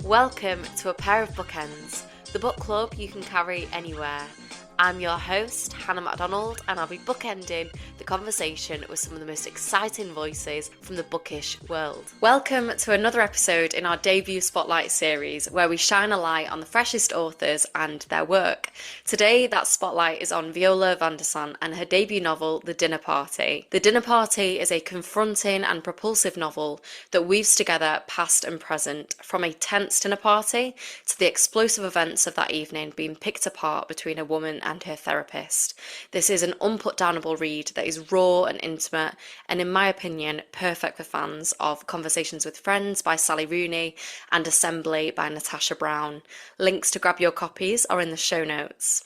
Welcome to A Pair of Bookends, the book club you can carry anywhere. I'm your host, Hannah MacDonald, and I'll be bookending the conversation with some of the most exciting voices from the bookish world. Welcome to another episode in our debut Spotlight series, where we shine a light on the freshest authors and their work. Today, that spotlight is on Viola van der Sandt and her debut novel, The Dinner Party. The Dinner Party is a confronting and propulsive novel that weaves together past and present, from a tense dinner party to the explosive events of that evening being picked apart between a woman and her therapist. This is an unputdownable read that is raw and intimate, and in my opinion, perfect for fans of Conversations with Friends by Sally Rooney and Assembly by Natasha Brown. Links to grab your copies are in the show notes.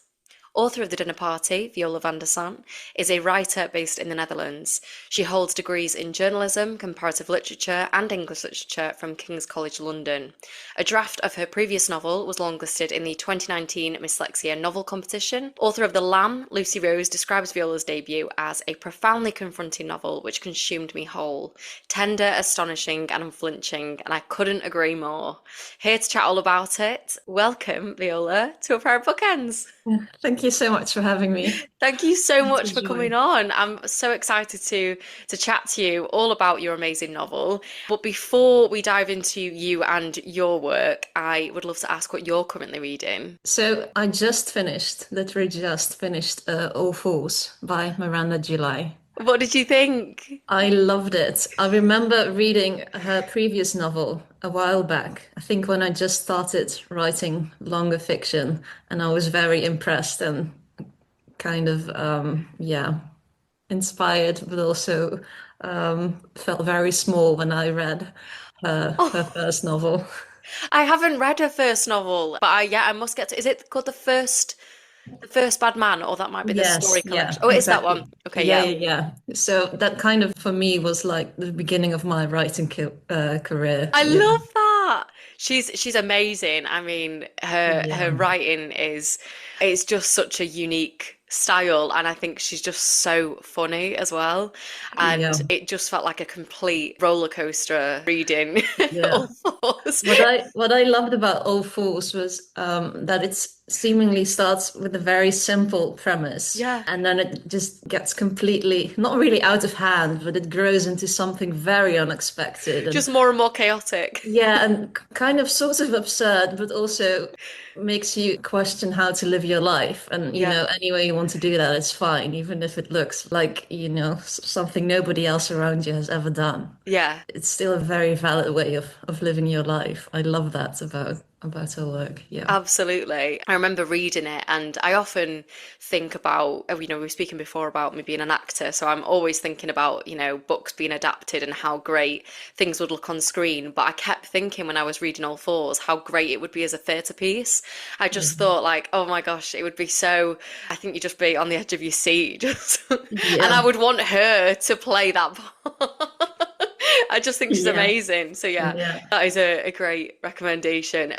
Author of The Dinner Party, Viola van der Sandt, is a writer based in the Netherlands. She holds degrees in journalism, comparative literature and English literature from King's College London. A draft of her previous novel was longlisted in the 2019 Dyslexia Novel Competition. Author of The Lamb, Lucy Rose describes Viola's debut as a profoundly confronting novel which consumed me whole. Tender, astonishing and unflinching, and I couldn't agree more. Here to chat all about it, welcome, Viola, to A Pair of Bookends. Thank you so much for having me. Thank you so It's much a for joy. coming on. I'm so excited to chat to you all about your amazing novel. But before we dive into you and your work, I would love to ask what you're currently reading. So I literally just finished All Fools by Miranda July. What did you think? I loved it. I remember reading her previous novel a while back, I think when I just started writing longer fiction, and I was very impressed and kind of, inspired, but also felt very small when I read her Oh, first novel. I haven't read her first novel, but I must get to. Is it called the first Bad Man, or that might be the Yes, story yeah, collection? Oh, it is that one. exactly. Okay, Yeah, yeah. yeah, yeah. So that kind of for me was like the beginning of my writing career. I Yeah, love that. She's amazing. I mean, her yeah, writing is it's just such a unique style, and I think she's just so funny as well. And yeah, it just felt like a complete roller coaster reading yeah. all fours. What I loved about All Fools was that it seemingly starts with a very simple premise, Yeah, and then it just gets completely, not really out of hand, but it grows into something very unexpected. And just more and more chaotic. yeah, and kind of sort of absurd, but also makes you question how to live your life. And, Yeah, any way you want to do that, it's fine, even if it looks like, something nobody else around you has ever done. yeah. It's still a very valid way of living your life. I love that about her work. Yeah. Absolutely. I remember reading it, and I often think about, we were speaking before about me being an actor, so I'm always thinking about, books being adapted and how great things would look on screen. But I kept thinking when I was reading All Fours how great it would be as a theatre piece. I just Mhm. thought, like, oh my gosh, it would be so, I think you'd just be on the edge of your seat, just, and I Yeah. would want her to play that part. I just think she's Yeah. amazing. So yeah, Yeah. that is a great recommendation.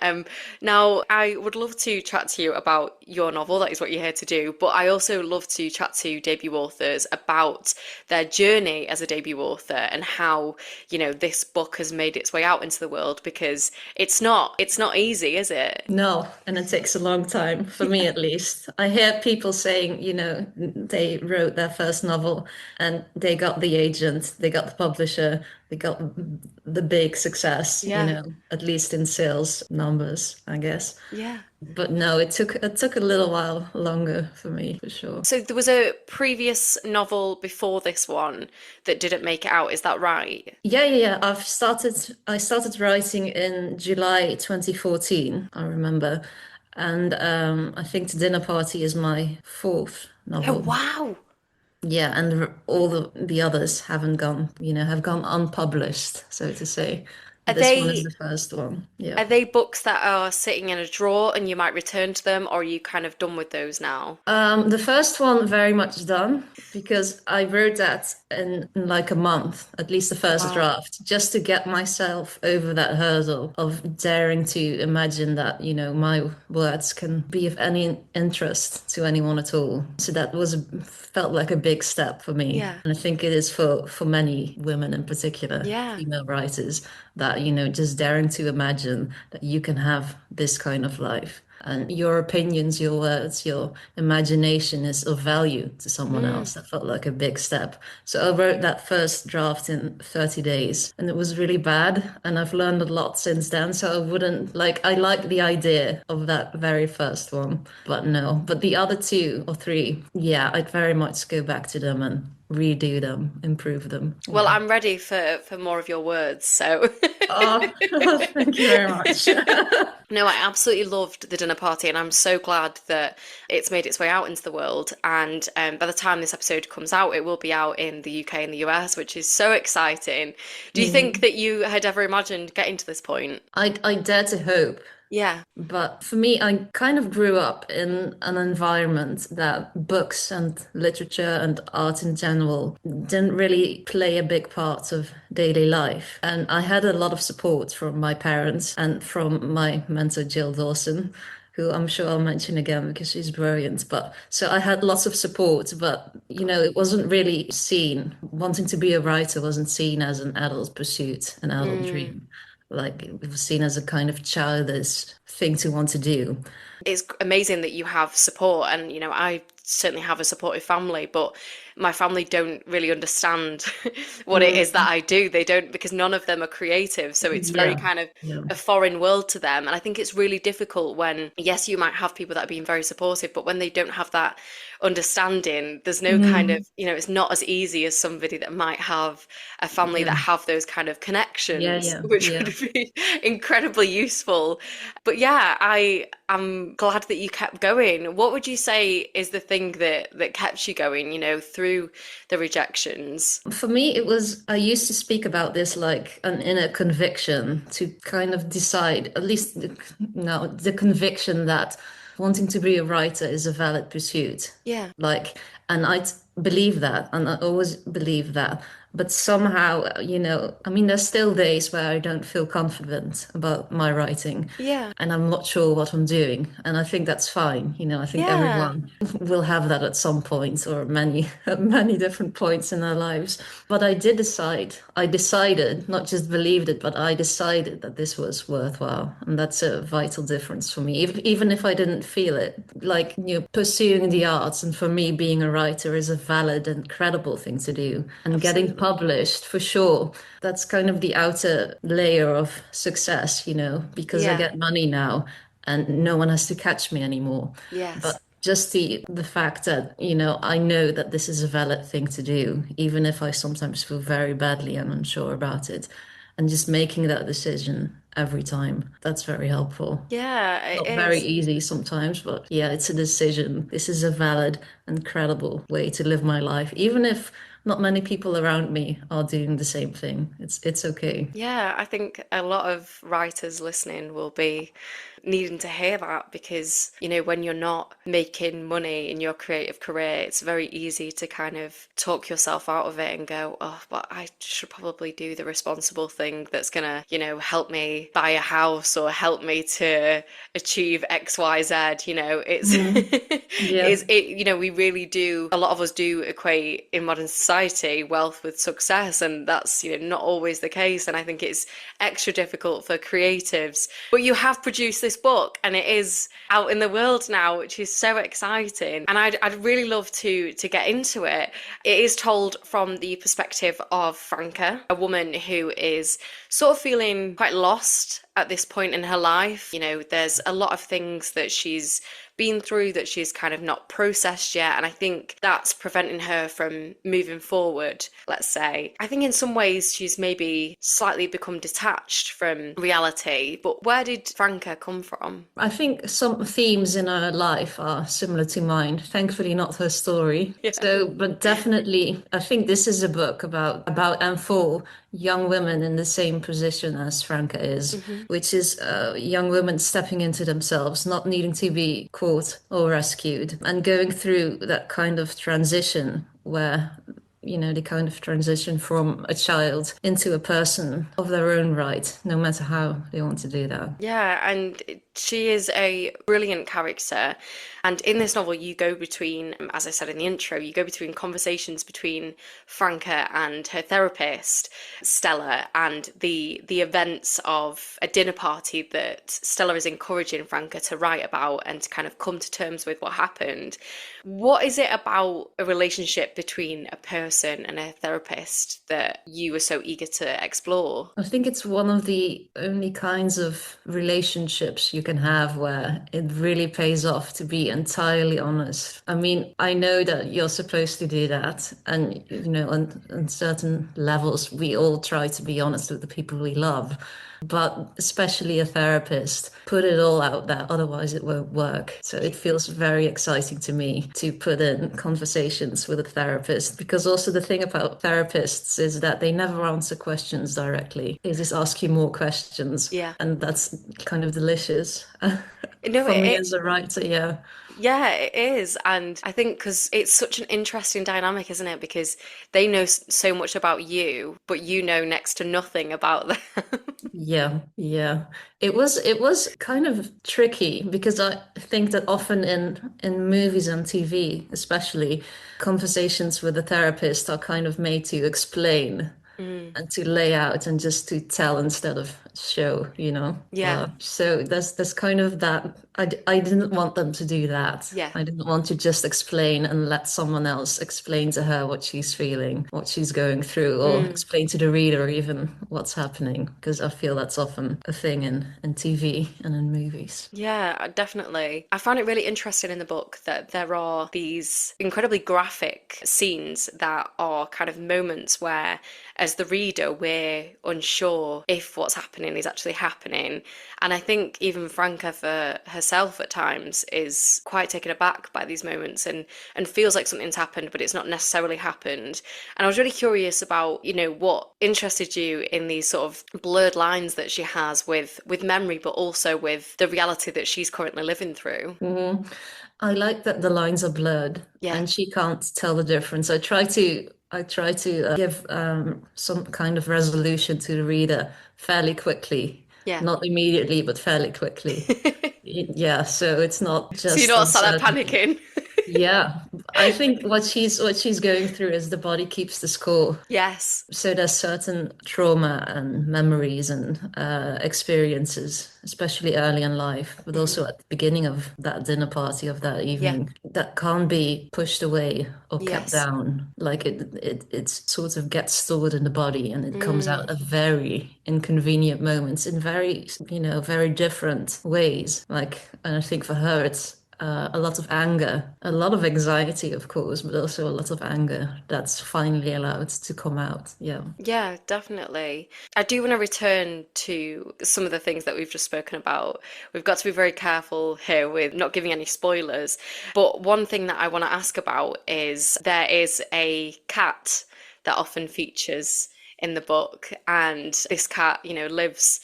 Now I would love to chat to you about your novel. That is what you're here to do. But I also love to chat to debut authors about their journey as a debut author and how, this book has made its way out into the world, because it's not easy, is it? No, and it takes a long time, for me at least. I hear people saying, they wrote their first novel and they got the agent, they got the publisher, they got the big success, Yeah. at least in sales numbers, I guess. Yeah. But no, it took a little while longer for me, for sure. So there was a previous novel before this one that didn't make it out, is that right? Yeah, yeah, yeah. I started writing in July 2014, I remember. And I think The Dinner Party is my fourth Oh novel. wow. Yeah, and all the others have gone unpublished, so to say. Are This one is they the first one. Yeah. Are they books that are sitting in a drawer and you might return to them, or are you kind of done with those now? The first one very much done because I wrote that in like a month, at least the Oh, first wow. draft, just to get myself over that hurdle of daring to imagine that, my words can be of any interest to anyone at all. So that felt like a big step for me. Yeah. And I think it is for many women in particular, Yeah. female writers, that that, just daring to imagine that you can have this kind of life. And your opinions, your words, your imagination is of value to someone Mm. else. That felt like a big step. So I wrote that first draft in 30 days and it was really bad. And I've learned a lot since then. So I wouldn't I like the idea of that very first one, but no. But the other two or three, yeah, I'd very much go back to them and redo them, improve them. Well, Yeah. I'm ready for more of your words, so. Oh, thank you very much. No, I absolutely loved the dinner party, and I'm so glad that it's made its way out into the world. And by the time this episode comes out, it will be out in the UK and the US, which is so exciting. Do you think Mm. that you had ever imagined getting to this point? I dare to hope. Yeah, But for me, I kind of grew up in an environment that books and literature and art in general didn't really play a big part of daily life. And I had a lot of support from my parents and from my mentor, Jill Dawson, who I'm sure I'll mention again because she's brilliant. But so I had lots of support, but it wasn't really seen. Wanting to be a writer wasn't seen as an adult pursuit, an adult mm. dream. Like it was seen as a kind of childish thing to want to do. It's amazing that you have support, and I certainly have a supportive family, but my family don't really understand what it is Mm, that I do. They don't, because none of them are creative, so it's very yeah, kind of yeah. a foreign world to them. And I think it's really difficult when, yes, you might have people that are being very supportive, but when they don't have that understanding, there's no kind of, Mm, it's not as easy as somebody that might have a family that yeah, have those kind of yeah, connections, yeah, which yeah. would be incredibly useful. But yeah, I'm glad that you kept going. What would you say is the thing that kept you going, through the rejections? For me, it was, I used to speak about this like an inner conviction to kind of decide, at least, no, the conviction that wanting to be a writer is a valid pursuit. Yeah. Like, and I believe that, and I always believe that. But somehow, I mean, there's still days where I don't feel confident about my writing Yeah. and I'm not sure what I'm doing. And I think that's fine. I think Yeah. everyone will have that at some point or many, many different points in their lives. But I decided, not just believed it, but I decided that this was worthwhile. And that's a vital difference for me. Even if I didn't feel it, like, pursuing the arts and for me being a writer is a valid and credible thing to do. And getting Absolutely. published for sure. That's kind of the outer layer of success, because I Yeah. get money now and no one has to catch me anymore. Yes. But just the fact that, I know that this is a valid thing to do, even if I sometimes feel very badly and unsure about it. And just making that decision every time, that's very helpful. Yeah, it Not very is. easy sometimes, but yeah, it's a decision. This is a valid and credible way to live my life, even if not many people around me are doing the same thing. It's okay. Yeah, I think a lot of writers listening will be needing to hear that because, when you're not making money in your creative career, it's very easy to kind of talk yourself out of it and go, oh, but I should probably do the responsible thing that's gonna, help me buy a house or help me to achieve X, Y, Z. It's Mm, yeah. we really do, a lot of us do equate in modern society wealth with success, and that's, not always the case. And I think it's extra difficult for creatives. But you have produced this book and it is out in the world now, which is so exciting. And I'd really love to get into it. It is told from the perspective of Franca, a woman who is sort of feeling quite lost at this point in her life. There's a lot of things that she's been through that she's kind of not processed yet. And I think that's preventing her from moving forward, let's say. I think in some ways she's maybe slightly become detached from reality. But where did Franca come from? I think some themes in her life are similar to mine. Thankfully, not her story. Yeah. So, but definitely, I think this is a book about and for young women in the same position as Franca is, Hmm. which is young women stepping into themselves, not needing to be caught or rescued, and going through that kind of transition where the kind of transition from a child into a person of their own right, no matter how they want to do that. Yeah, and She is a brilliant character. And in this novel, you go between, as I said in the intro, you go between conversations between Franca and her therapist, Stella, and the events of a dinner party that Stella is encouraging Franca to write about and to kind of come to terms with what happened. What is it about a relationship between a person and a therapist that you were so eager to explore? I think it's one of the only kinds of relationships you can have where it really pays off to be entirely honest. I mean, I know that you're supposed to do that, and on certain levels, we all try to be honest with the people we love. But especially a therapist, put it all out there, otherwise it won't work. So it feels very exciting to me to put in conversations with a therapist, because also the thing about therapists is that they never answer questions directly. They just ask you more questions. Yeah. And that's kind of delicious. No, For me as a writer, yeah. yeah, it is. And I think because it's such an interesting dynamic, isn't it? Because they know so much about you, but you know next to nothing about them. Yeah, yeah. It was kind of tricky because I think that often in movies and TV, especially, conversations with a therapist are kind of made to explain Mm, and to lay out and just to tell instead of show, yeah, So there's kind of that. I didn't want them to do that. yeah. I didn't want to just explain and let someone else explain to her what she's feeling, what she's going through, or Mm. explain to the reader even what's happening, because I feel that's often a thing in TV and in movies. Yeah, definitely. I found it really interesting in the book that there are these incredibly graphic scenes that are kind of moments where, as the reader, we're unsure if what's happening is actually happening. And I think even Franca for herself at times is quite taken aback by these moments and feels like something's happened, but it's not necessarily happened. And I was really curious about, what interested you in these sort of blurred lines that she has with memory, but also with the reality that she's currently living through. Mhm. I like that the lines are blurred Yeah, and she can't tell the difference. I try to give some kind of resolution to the reader fairly quickly, yeah. not immediately, but fairly quickly. Yeah, so it's not So you're just not sat there uncertainty. panicking. Yeah, I think what she's going through is the body keeps the score. Yes. So there's certain trauma and memories and experiences, especially early in life, but Hmm. also at the beginning of that dinner party of that Yeah. evening, that can't be pushed away or kept Yes. down. Like it sort of gets stored in the body and it comes Mm. out at very inconvenient moments in very, very different ways. Like, and I think for her, it's a lot of anger, a lot of anxiety, of course, but also a lot of anger that's finally allowed to come out. Yeah. Yeah, definitely. I do want to return to some of the things that we've just spoken about. We've got to be very careful here with not giving any spoilers. But one thing that I want to ask about is there is a cat that often features in the book, and this cat, lives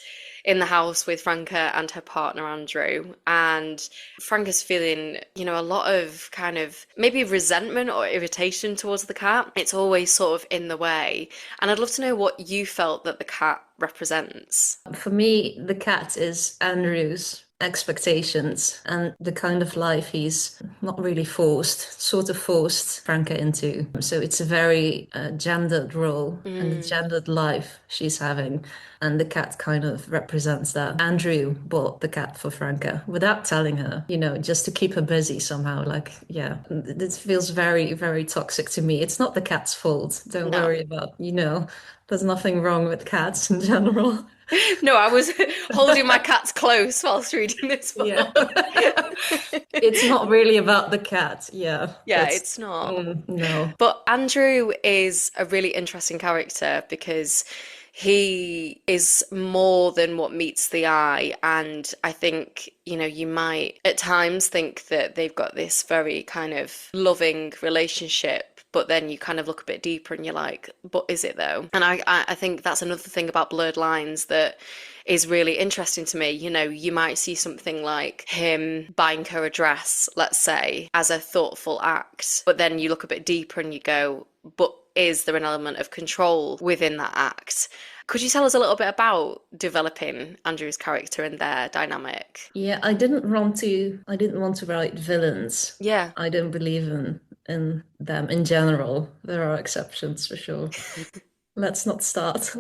in the house with Franca and her partner Andrew. And Franca's feeling, a lot of kind of maybe resentment or irritation towards the cat. It's always sort of in the way. And I'd love to know what you felt that the cat represents. For me, the cat is Andrew's expectations and the kind of life he's not really sort of forced Franca into. So it's a very gendered role and a Mm, gendered life she's having. And the cat kind of represents that. Andrew bought the cat for Franca without telling her, just to keep her busy somehow. Like, yeah, this feels very, very toxic to me. It's not the cat's fault. Don't no. worry about, there's nothing wrong with cats in general. No, I was holding my cats close whilst reading this Yeah. book. It's not really about the cat. Yeah. Yeah, it's not. No. But Andrew is a really interesting character because he is more than what meets the eye. And I think, you might at times think that they've got this very kind of loving relationship, but then you kind of look a bit deeper and you're like, but is it though? And I think that's another thing about blurred lines that is really interesting to me. You might see something like him buying her a dress, let's say, as a thoughtful act, but then you look a bit deeper and you go, but is there an element of control within that act? Could you tell us a little bit about developing Andrew's character and their dynamic? Yeah, I didn't want to write villains. Yeah. I don't believe in them in general. There are exceptions for sure. Let's not start.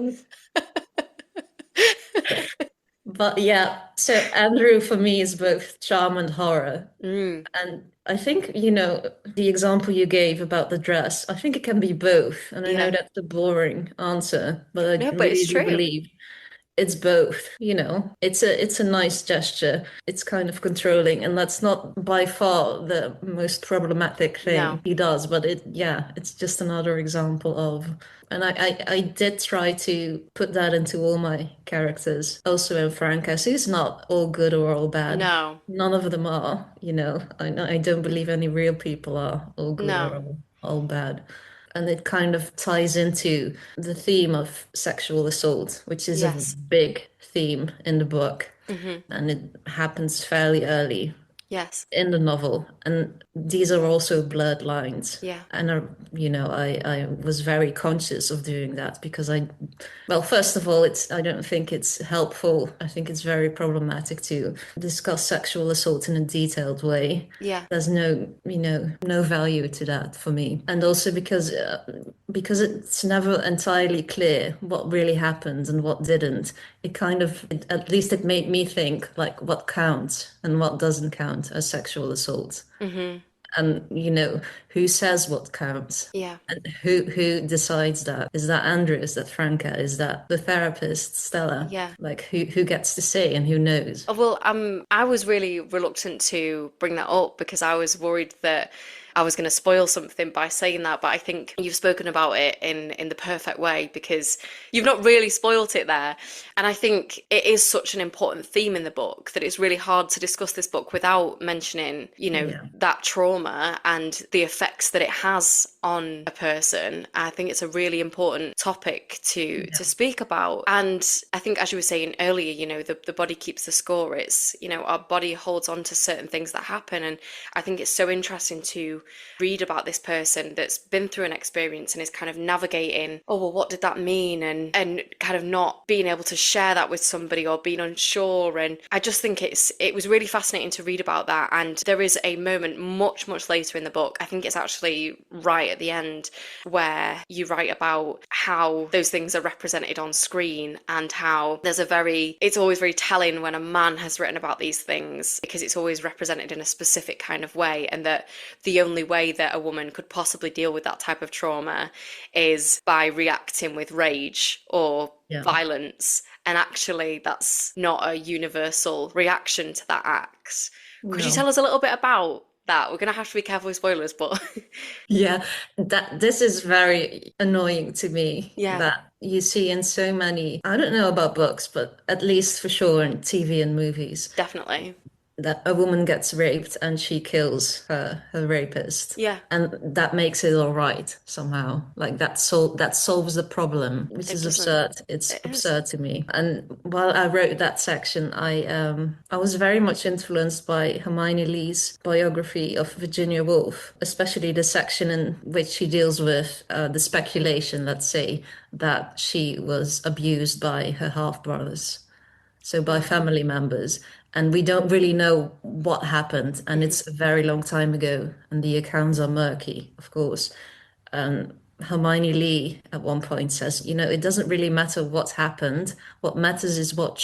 But yeah, so Andrew for me is both charm and horror. Mm, And I think, the example you gave about the dress, I think it can be both. And I know yeah. that's a boring answer, but I No, but it's really do true. believe it's both, it's a nice gesture. It's kind of controlling, and that's not by far the most problematic No. thing he does, but it's just another example of, and I did try to put that into all my characters. Also in Frances, he's not all good or all bad. No. None of them are, I don't believe any real people are all good or No. all bad. And it kind of ties into the theme of sexual assault, which is a Yes. big theme in the book. Hmm. And it happens fairly early Yes. in the novel. And these are also blurred lines. Yeah. And, I was very conscious of doing that because well, first of all, I don't think it's helpful. I think it's very problematic to discuss sexual assault in a detailed way. Yeah. There's no value to that for me. And also because it's never entirely clear what really happened and what didn't. At least it made me think like what counts and what doesn't count as sexual assault. Hmm. And who says what counts? Yeah. And who decides that? Is that Andrew? Is that Franca? Is that the therapist, Stella? Yeah. Like who gets to say and who knows? Oh, well, I was really reluctant to bring that up because I was worried that I was going to spoil something by saying that, but I think you've spoken about it in the perfect way because you've not really spoilt it there. And I think it is such an important theme in the book that it's really hard to discuss this book without mentioning, Yeah. that trauma and the effects that it has on a person. I think it's a really important topic to speak about. And I think, as you were saying earlier, the body keeps the score. It's, our body holds on to certain things that happen. And I think it's so interesting to read about this person that's been through an experience and is kind of navigating, oh, well, what did that mean? And kind of not being able to share that with somebody or being unsure. And I just think it was really fascinating to read about that. And there is a moment much, much later in the book, I think it's actually right at the end, where you write about how those things are represented on screen and how it's always very telling when a man has written about these things because it's always represented in a specific kind of way, and that the only way that a woman could possibly deal with that type of trauma is by reacting with rage or Yeah. violence. And actually, that's not a universal reaction to that act. Could you No. tell us a little bit about that? We're going to have to be careful with spoilers, but Yeah, this is very annoying to me yeah, that you see in so many, I don't know about books, but at least for sure in TV and movies, definitely. that a woman gets raped and she kills her rapist. Yeah, And that makes it all right somehow. Like that solves the problem, which it is doesn't. absurd. It's It is. absurd to me. And while I wrote that section, I was very much influenced by Hermione Lee's biography of Virginia Woolf, especially the section in which she deals with the speculation, let's say, that she was abused by her half brothers, so by Right. family members. And we don't really know what happened. And Hmm. it's a very long time ago. And the accounts are murky, of course. Hermione Lee at one point says, it doesn't really matter what happened. What matters is what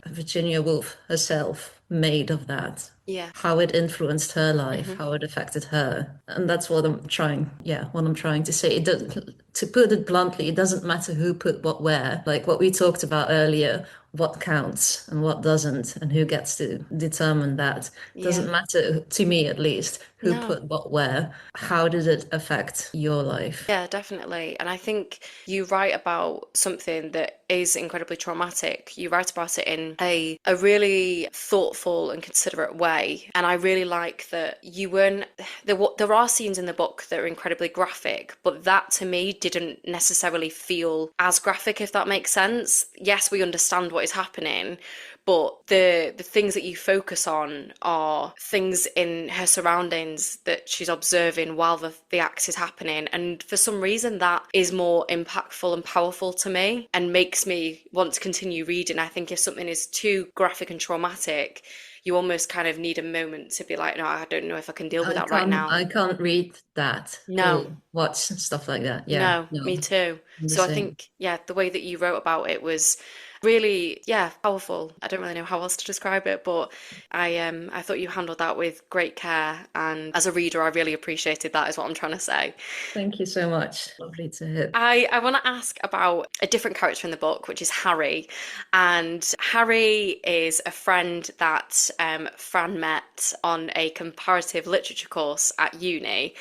Virginia Woolf herself, made of that. Yeah. How it influenced her life, Hmm. how it affected her. And that's what I'm trying to say. It doesn't, to put it bluntly, it doesn't matter who put what where. Like what we talked about earlier, what counts and what doesn't, and who gets to determine that. Yeah. Doesn't matter, to me at least, who No. put what where. How did it affect your life? Yeah, definitely. And I think you write about something that is incredibly traumatic. You write about it in a really thoughtful and considerate way. And I really like that you weren't there are scenes in the book that are incredibly graphic, but that to me didn't necessarily feel as graphic, if that makes sense. Yes, we understand what is happening, but the things that you focus on are things in her surroundings that she's observing while the act is happening. And for some reason, that is more impactful and powerful to me and makes me want to continue reading. I think if something is too graphic and traumatic, you almost kind of need a moment to be like, no, I don't know if I can deal with that right now. I can't read that No, or watch stuff like that. Yeah, no, no, me too. I'm the So I same. think, yeah, the way that you wrote about it was really, yeah, powerful. I don't really know how else to describe it, but I thought you handled that with great care. And as a reader, I really appreciated that, is what I'm trying to say. Thank you so much. Lovely to hear. I want to ask about a different character in the book, which is Harry. And Harry is a friend that Fran met on a comparative literature course at uni.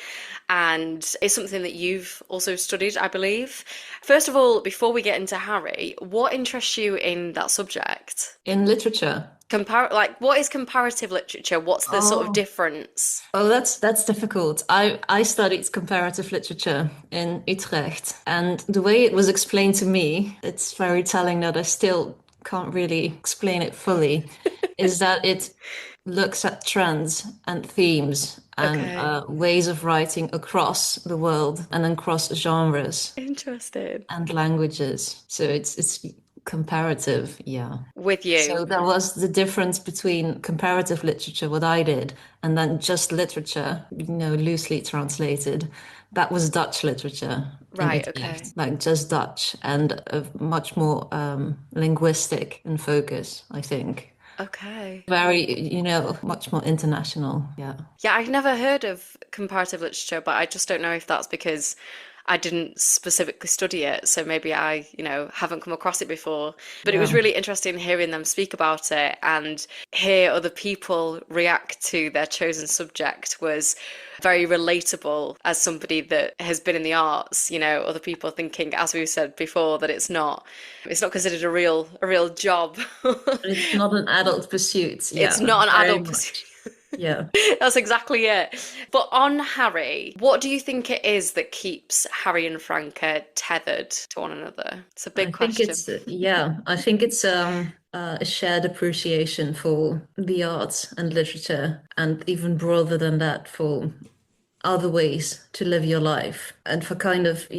And it's something that you've also studied, I believe. First of all, before we get into Harry, what interests you in that subject? In literature. Like, what is comparative literature? What's the sort of Oh, difference? oh, that's difficult. I studied comparative literature in Utrecht, and the way it was explained to me, it's very telling that I still can't really explain it fully, is that it looks at trends and themes and Okay, ways of writing across the world and across genres interesting. and languages. So it's comparative, yeah. With you. So there was the difference between comparative literature, what I did, and then just literature, loosely translated. That was Dutch literature in Right, okay. Utrecht, like just Dutch and much more linguistic in focus, I think. Okay. Very, much more international. Yeah. Yeah, I've never heard of comparative literature, but I just don't know if that's because I didn't specifically study it, so maybe I, haven't come across it before. But it was Yeah. really interesting hearing them speak about it and hear other people react to their chosen subject was very relatable as somebody that has been in the arts, other people thinking, as we said before, that it's not considered a real job. It's not an adult pursuit. It's Yeah, not an very adult pursuit. much. Yeah. That's exactly it. But on Harry, what do you think it is that keeps Harry and Franca tethered to one another? It's a big question. I think it's a shared appreciation for the arts and literature, and even broader than that, for other ways to live your life. And for kind of,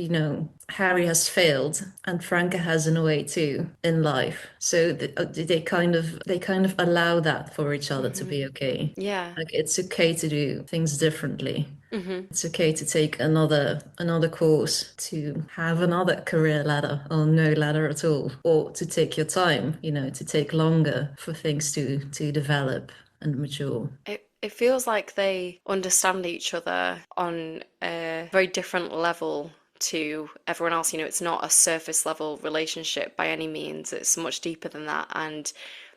Harry has failed and Franca has in a way too in life. So they kind of allow that for each other to be okay. Yeah. Like it's okay to do things differently. Hmm. It's okay to take another course, to have another career ladder or no ladder at all, or to take your time, to take longer for things to develop and mature. It feels like they understand each other on a very different level to everyone else. It's not a surface level relationship by any means. It's much deeper than that. And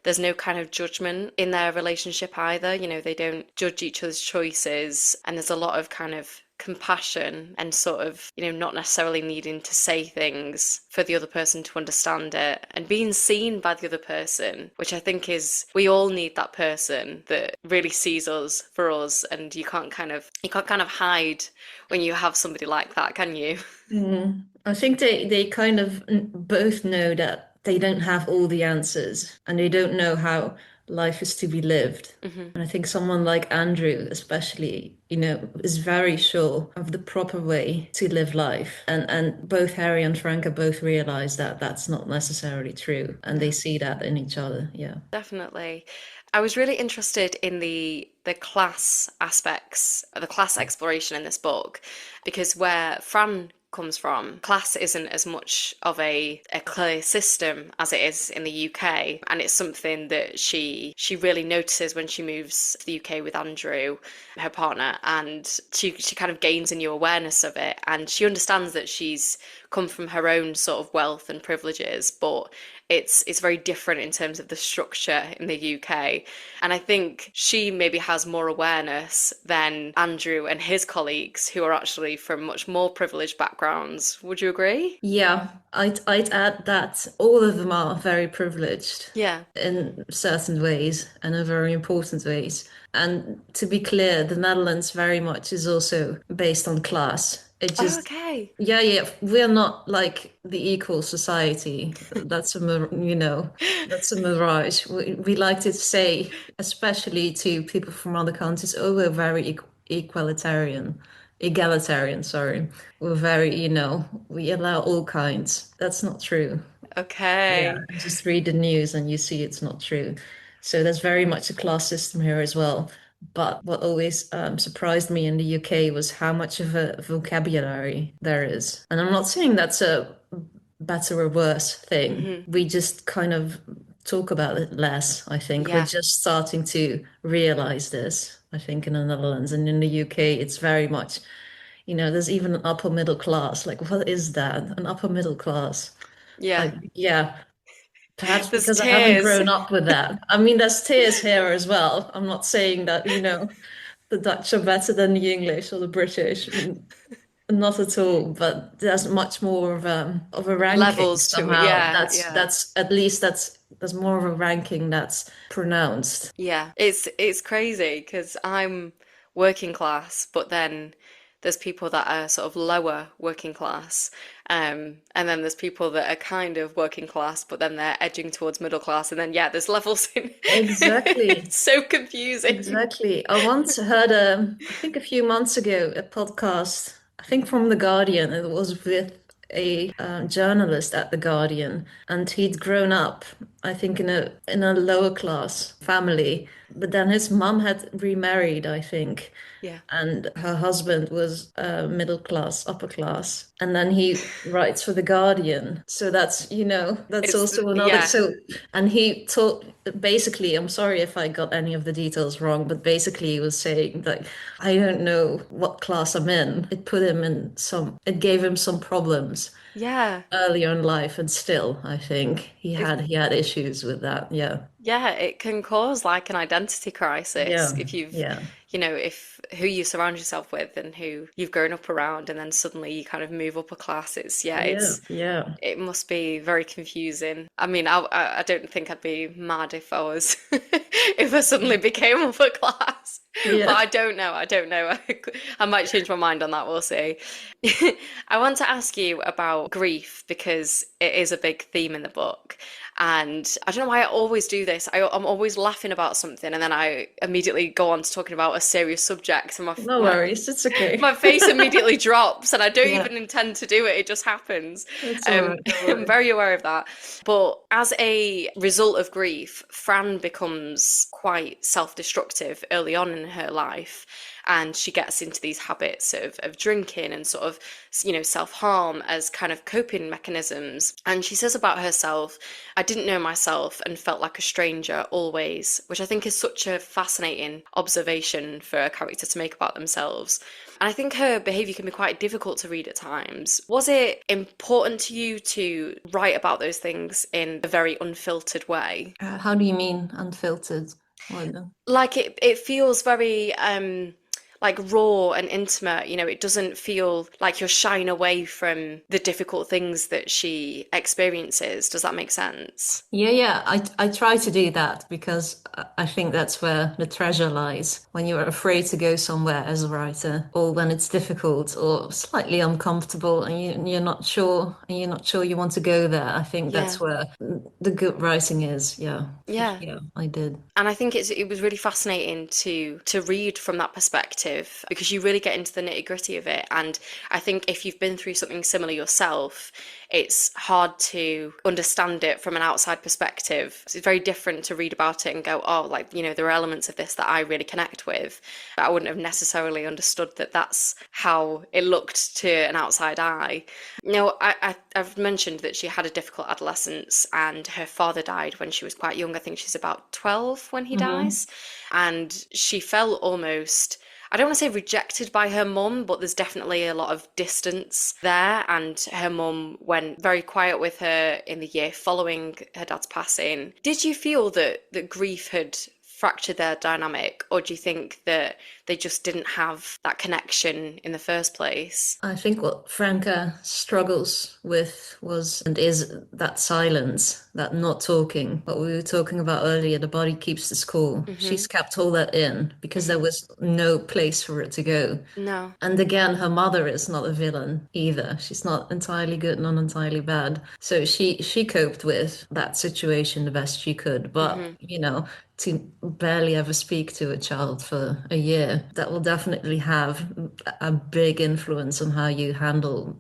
there's no kind of judgment in their relationship either. They don't judge each other's choices. And there's a lot of kind of compassion and sort of, not necessarily needing to say things for the other person to understand it and being seen by the other person, which I think is, we all need that person that really sees us for us. And you can't kind of hide when you have somebody like that, can you? I think they kind of both know that they don't have all the answers and they don't know how life is to be lived. Hmm. And I think someone like Andrew, especially, is very sure of the proper way to live life. And both Harry and Franca both realize that that's not necessarily true, and they No. see that in each other. Yeah. Definitely. I was really interested in the class aspects, the class exploration in this book, because where Fran comes from, class isn't as much of a clear system as it is in the UK, and it's something that she really notices when she moves to the UK with Andrew, her partner, and she kind of gains a new awareness of it, and she understands that she's come from her own sort of wealth and privileges, but it's very different in terms of the structure in the UK. And I think she maybe has more awareness than Andrew and his colleagues who are actually from much more privileged backgrounds. Would you agree? Yeah, I'd add that all of them are very privileged Yeah. in certain ways and in very important ways. And to be clear, the Netherlands very much is also based on class. It Oh, just, okay. yeah, yeah, we're not like the equal society. That's that's a mirage. We like to say, especially to people from other countries, oh, we're very egalitarian, sorry. We're very, we allow all kinds. That's not true. Yeah, Okay. just read the news and you see it's not true. So there's very much a class system here as well. But what always surprised me in the UK was how much of a vocabulary there is. And I'm not saying that's a better or worse thing. Hmm. We just kind of talk about it less, I think. We're Yeah. just starting to realize this, I think, in the Netherlands. And in the UK, it's very much, there's even an upper middle class. Like, what is that? An upper middle class? Yeah. Yeah, perhaps There's because I haven't tears. grown up with that. I mean, there's tears here as well. I'm not saying that, the Dutch are better than the English or the British. Not at all, but there's much more of a ranking Levels to it. somehow. Yeah. Yeah. That's at least that's there's more of a ranking that's pronounced. Yeah, it's crazy because I'm working class, but then there's people that are sort of lower working class, and then there's people that are kind of working class, but then they're edging towards middle class, and then yeah, there's levels in. Exactly. It's so confusing. Exactly. I once heard, I think a few months ago, a podcast, I think from The Guardian. It was with a journalist at The Guardian, and he'd grown up, I think, in a lower class family. But then his mum had remarried, I think, Yeah, and her husband was middle class, upper class. And then he writes for The Guardian. So that's also another. yeah. So, and he taught basically, I'm sorry if I got any of the details wrong, but basically he was saying that I don't know what class I'm in. It gave him some problems Yeah. earlier in life, and still, I think he had issues with that. Yeah. Yeah, it can cause like an identity crisis Yeah. if you've, Yeah. if who you surround yourself with and who you've grown up around, and then suddenly you kind of move up a class. Yeah. Yeah. It must be very confusing. I mean, I don't think I'd be mad if I was if I suddenly became upper class, but Yeah. I don't know. I don't know. I might change my mind on that. We'll see. I want to ask you about grief because it is a big theme in the book. And I don't know why I always do this. I'm always laughing about something, and then I immediately go on to talking about a serious subject, and No worries. It's okay. my face immediately drops, and I don't Yeah. even intend to do it. It just happens. It's all right. Don't I'm worry. very aware of that. But as a result of grief, Fran becomes quite self-destructive early on in her life. And she gets into these habits of drinking and sort of, self-harm as kind of coping mechanisms. And she says about herself, I didn't know myself and felt like a stranger always, which I think is such a fascinating observation for a character to make about themselves. And I think her behaviour can be quite difficult to read at times. Was it important to you to write about those things in a very unfiltered way? How do you mean unfiltered? What Like it feels very like raw and intimate. It doesn't feel like you're shying away from the difficult things that she experiences. Does that make sense? Yeah, yeah. I try to do that because I think that's where the treasure lies. When you're afraid to go somewhere as a writer, or when it's difficult or slightly uncomfortable, and you're not sure you want to go there. I think Yeah. that's where the good writing is. Yeah, Yeah. yeah. I did. And I think it was really fascinating to read from that perspective because you really get into the nitty-gritty of it. And I think if you've been through something similar yourself, it's hard to understand it from an outside perspective. It's very different to read about it and go, oh, like, there are elements of this that I really connect with. But I wouldn't have necessarily understood that that's how it looked to an outside eye. I've mentioned that she had a difficult adolescence and her father died when she was quite young. I think she's about 12 when he Hmm. dies. And she felt almost, I don't want to say rejected by her mum, but there's definitely a lot of distance there. And her mum went very quiet with her in the year following her dad's passing. Did you feel that grief had fractured their dynamic, or do you think that they just didn't have that connection in the first place? I think what Franca struggles with was and is that silence, that not talking. What we were talking about earlier, the body keeps the score. Mm-hmm. She's kept all that in because there was no place for it to go. No. And again, her mother is not a villain either. She's not entirely good, not entirely bad. So she coped with that situation the best she could. But, Mm-hmm. to barely ever speak to a child for a year, that will definitely have a big influence on how you handle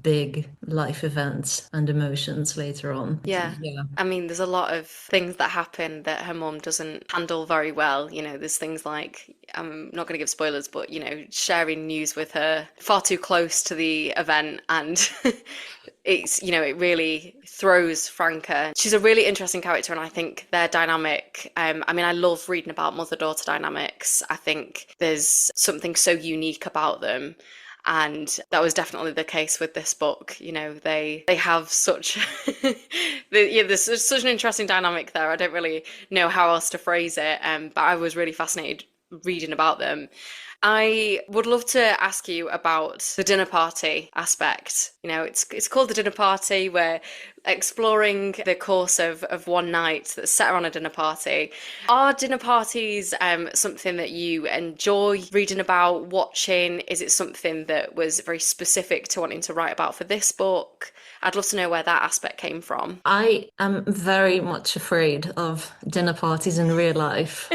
big life events and emotions later on. Yeah. Yeah. I mean, there's a lot of things that happen that her mum doesn't handle very well. There's things like, I'm not going to give spoilers, but, sharing news with her far too close to the event. And it really throws Franca. She's a really interesting character, and I think their dynamic, I mean, I love reading about mother-daughter dynamics. I think there's something so unique about them. And that was definitely the case with this book. They have such there's such an interesting dynamic there. I don't really know how else to phrase it, but I was really fascinated reading about them. I would love to ask you about the dinner party aspect. It's called the dinner party. We're exploring the course of one night that's set around a dinner party. Are dinner parties something that you enjoy reading about, watching? Is it something that was very specific to wanting to write about for this book? I'd love to know where that aspect came from. I am very much afraid of dinner parties in real life.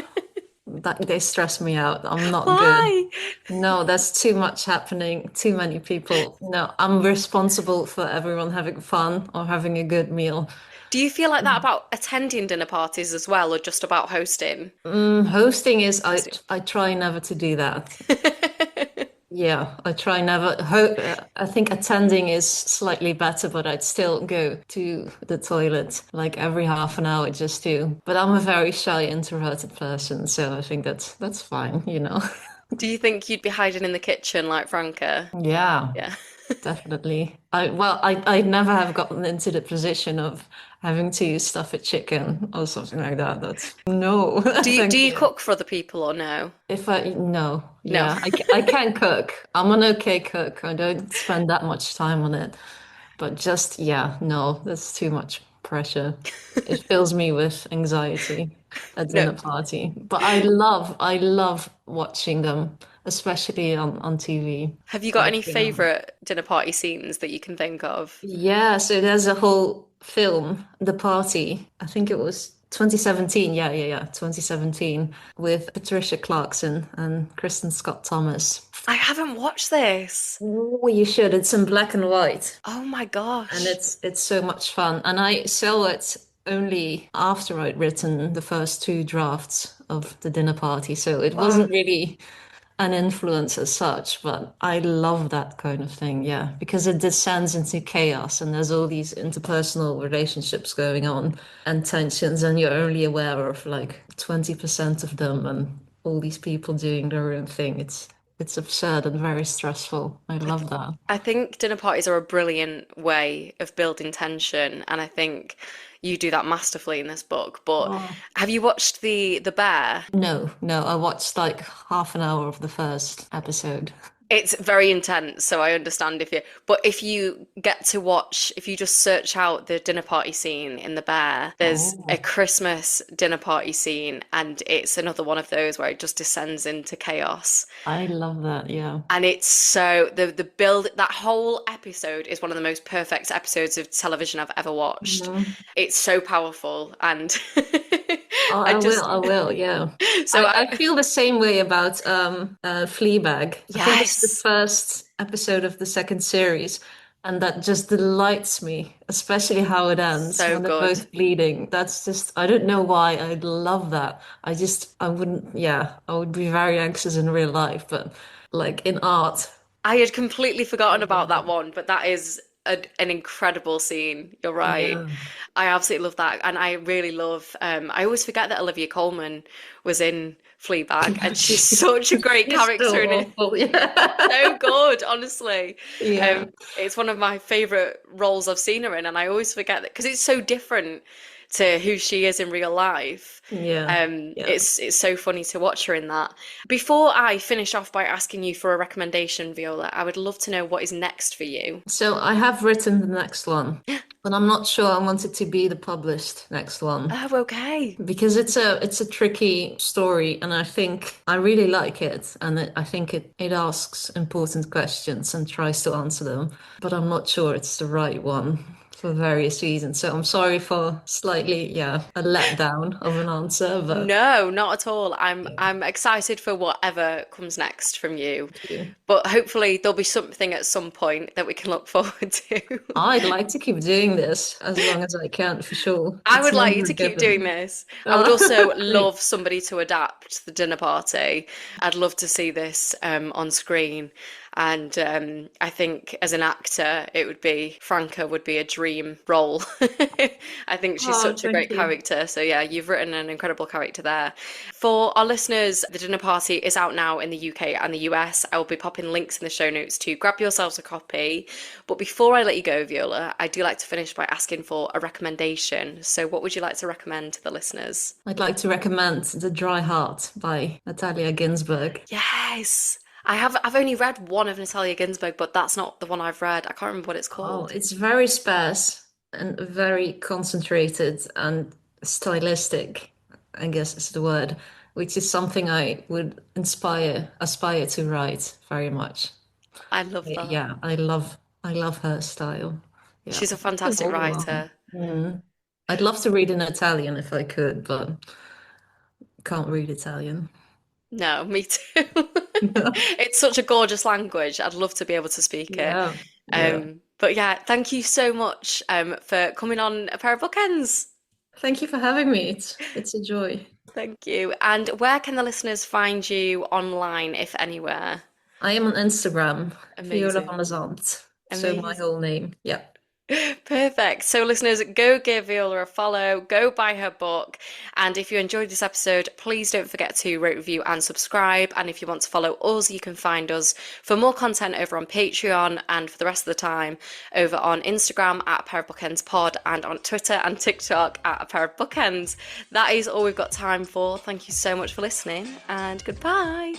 That they stress me out. I'm not good. Why? No, there's too much happening, too many people. No, I'm responsible for everyone having fun or having a good meal. Do you feel like that about attending dinner parties as well, or just about hosting? Hosting is I Hosting. I try never to do that. Yeah, I try never. I think attending is slightly better, but I'd still go to the toilet like every half an hour just to. But I'm a very shy, introverted person, so I think that's fine. Do you think you'd be hiding in the kitchen like Franca? Yeah. Yeah. Definitely. I never have gotten into the position of having to stuff a chicken or something like that. That's no, Do you do thank you you. cook for other people or no? If I no, No. yeah, I can cook. I'm an okay cook. I don't spend that much time on it. But just yeah, no, that's too much pressure. It fills me with anxiety at No. dinner party. But I love watching them, especially on TV. Have you got any Like, favorite dinner party scenes that you can think of? yeah, so there's a whole film, The Party. I think it was 2017. Yeah, 2017 with Patricia Clarkson and Kristen Scott Thomas. I haven't watched this. Oh, you should. It's in black and white, Oh my and gosh. it's so much fun. And I saw it only after I'd written the first two drafts of The Dinner Party, so it Wow. wasn't really an influence as such, but I love that kind of thing, yeah, because it descends into chaos and there's all these interpersonal relationships going on and tensions, and you're only aware of like 20% of them and all these people doing their own thing. It's absurd and very stressful. I love that. I think dinner parties are a brilliant way of building tension, and I think you do that masterfully in this book. But Oh. have you watched the Bear? No, no, I watched like half an hour of the first episode. It's very intense, so I understand but if you get to watch, if you just search out the dinner party scene in The Bear, there's a Oh, Christmas dinner party scene, and it's another one of those where it just descends into chaos. I love that, yeah. And it's so the build that whole episode is one of the most perfect episodes of television I've ever watched. Mhm. It's so powerful, and Oh, I just I will, yeah. so I feel the same way about Fleabag. I think it's the yes, first episode of the second series, and that just delights me, especially how it ends so when they're good. both bleeding. That's just, I don't know why I love that. I wouldn't, yeah, I would be very anxious in real life, but like in art, I had completely I forgotten about love that it. one, but that is an incredible scene. You're right. Yeah. I absolutely love that. And I really love, I always forget that Olivia Colman was in Fleabag, and she's such a great It's character so in it. awful, yeah. So good, honestly. Yeah. It's one of my favorite roles I've seen her in, and I always forget that because it's so different to who she is in real life. Yeah. Yeah. It's so funny to watch her in that. Before I finish off by asking you for a recommendation, Viola, I would love to know what is next for you. So I have written the next one, but I'm not sure I want it to be the published next one. Oh, okay. Because it's a tricky story, and I think I really like it, and I think it asks important questions and tries to answer them, but I'm not sure it's the right one for various reasons. So I'm sorry for slightly, yeah, a letdown of an answer, but No, not at all. I'm yeah, I'm excited for whatever comes next from you. thank you. But hopefully there'll be something at some point that we can look forward to. I'd like to keep doing this as long as I can, for sure. I It's would like you never a to keep doing given. this. I would also Great. love somebody to adapt the dinner party. I'd love to see this on screen. And I think as an actor, it would be Franca would be a dream role. I think she's Oh, such a thank great you. character. So yeah, you've written an incredible character there. For our listeners, The Dinner Party is out now in the UK and the US. I will be popping links in the show notes to grab yourselves a copy. But before I let you go, Viola, I do like to finish by asking for a recommendation. So what would you like to recommend to the listeners? I'd like to recommend The Dry Heart by Natalia Ginsburg. Yes. I've only read one of Natalia Ginsburg, but that's not the one I've read. I can't remember what it's Oh, called. it's very sparse and very concentrated and stylistic, I guess is the word, which is something I would aspire to write very much. I love that. Yeah, I love her style. Yeah, She's a it's a fantastic whole one. writer. I'd love to read in Italian if I could, but can't read Italian. No, me too. It's such a gorgeous language. I'd love to be able to speak it. Yeah, yeah. But yeah, thank you so much for coming on A Pair of Bookends. Thank you for having me. It's a joy. Thank you. And where can the listeners find you online, if anywhere? I am on Instagram, Viola Amazing. van der Zandt. So my Amazing. whole name. Yeah. Perfect. So, listeners, go give Viola a follow, go buy her book. And if you enjoyed this episode, please don't forget to rate, review, and subscribe. And if you want to follow us, you can find us for more content over on Patreon and for the rest of the time over on Instagram at A Pair of Bookends Pod and on Twitter and TikTok at A Pair of Bookends. That is all we've got time for. Thank you so much for listening and goodbye.